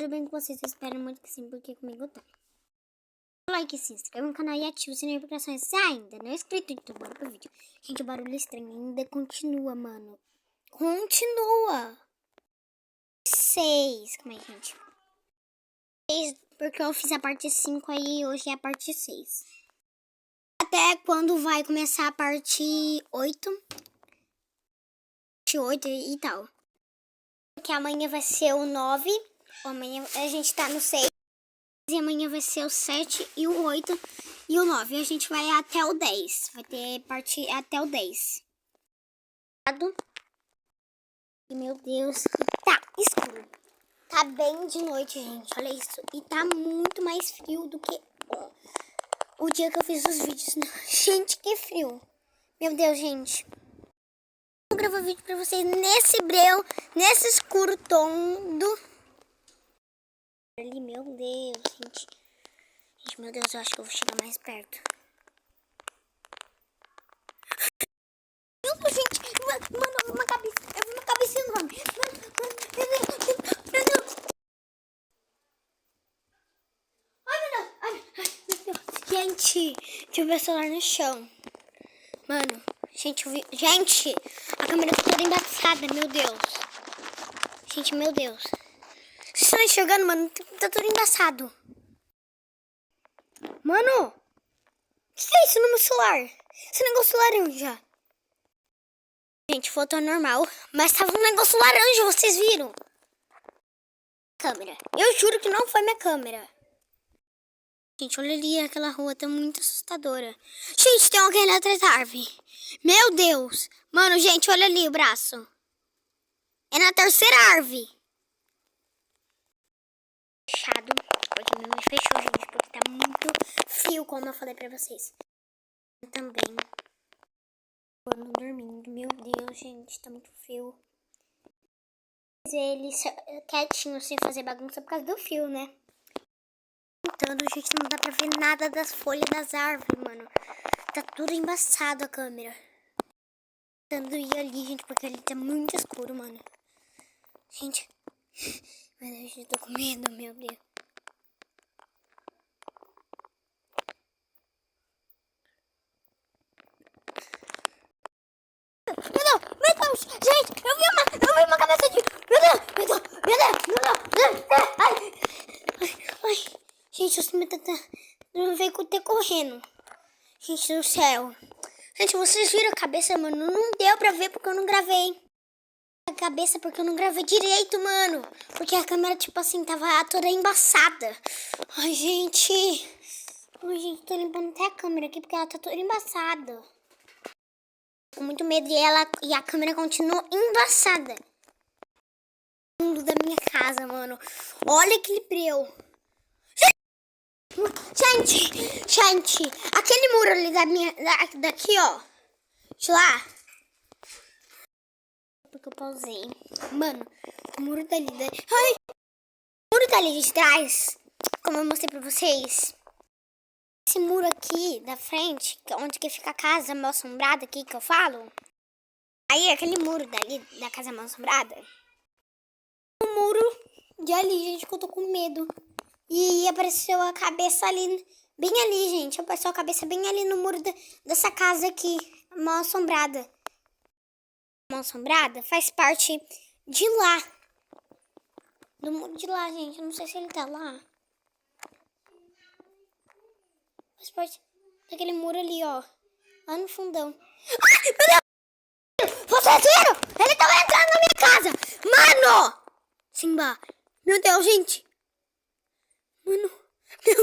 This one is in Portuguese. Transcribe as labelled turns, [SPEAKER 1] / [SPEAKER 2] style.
[SPEAKER 1] Tudo bem com vocês? Eu espero muito que sim, porque comigo tá. Like, se inscreva no canal e ative o sininho de notificações se ainda não é inscrito. Então bora pro vídeo. Gente, o barulho estranho ainda continua, mano. Continua. 6. Como é, gente? 6, porque eu fiz a parte 5 aí, hoje é a parte 6. Até quando vai começar a parte 8. Parte 8 e tal. Porque amanhã vai ser o 9. Amanhã a gente tá no 6. E amanhã vai ser o 7 e o 8 e o 9. E a gente vai até o 10. Vai ter parte até o 10. E meu Deus, tá escuro. Tá bem de noite, gente. Olha isso. E tá muito mais frio do que o dia que eu fiz os vídeos. Gente, que frio. Meu Deus, gente. Vou gravar vídeo pra vocês nesse breu, nesse escuro todo. Ali, meu Deus, gente. Gente, meu Deus, eu acho que eu vou chegar mais perto. Gente, mano, uma cabeça. Eu vi uma cabeça enorme. Meu Deus. Ai, meu Deus. Gente, deixa eu ver o celular no chão. Mano, gente, eu vi. Gente, a câmera tá toda embaçada, meu Deus. Gente, meu Deus. Vocês estão enxergando, mano? Tá tudo embaçado. Mano, o que é isso no meu celular? Esse negócio laranja. Gente, foto normal. Mas tava um negócio laranja, vocês viram? Câmera. Eu juro que não foi minha câmera. Gente, olha ali, aquela rua tá muito assustadora. Gente, tem alguém lá atrás da árvore. Meu Deus. Mano, gente, olha ali o braço. É na terceira árvore. Fechado. Porque minha mãe fechou, gente, porque tá muito frio, como eu falei pra vocês. Também. Quando dormindo, meu Deus, gente, tá muito frio. Mas ele quietinho, sem fazer bagunça por causa do fio, né? Então, gente, não dá pra ver nada das folhas das árvores, mano. Tá tudo embaçado a câmera. Tentando ir ali, gente, porque ali tá muito escuro, mano. Gente, meu Deus, eu tô com medo, meu Deus. Meu Deus, gente, eu vi uma cabeça de... Meu Deus, ai, gente, eu me não veio ter correndo. Gente do céu. Gente, vocês viram a cabeça, mano? Não deu pra ver porque eu não gravei. A cabeça porque eu não gravei direito, mano. Porque a câmera, tipo assim, tava toda embaçada. Ai, gente. Ai, gente, tô limpando até a câmera aqui porque ela tá toda embaçada. Tô com muito medo e a câmera continua embaçada. Fundo da minha casa, mano. Olha aquele breu. Gente, aquele muro ali daqui, ó. De lá. Porque eu pausei. Mano, o muro dali. Ai! O muro dali de trás, como eu mostrei pra vocês. Esse muro aqui da frente, onde que fica a casa mal assombrada aqui que eu falo. Aí, aquele muro dali, da casa mal assombrada. O muro de ali, gente, que eu tô com medo. E apareceu a cabeça ali, bem ali, gente. Apareceu a cabeça bem ali no muro dessa casa aqui, mal assombrada. Mal assombrada faz parte de lá. Do muro de lá, gente. Eu não sei se ele tá lá. Faz parte daquele muro ali, ó. Lá no fundão. Ai, meu Deus! Vocês viram? Ele tava entrando na minha casa! Mano! Simba! Meu Deus, gente! Mano! Meu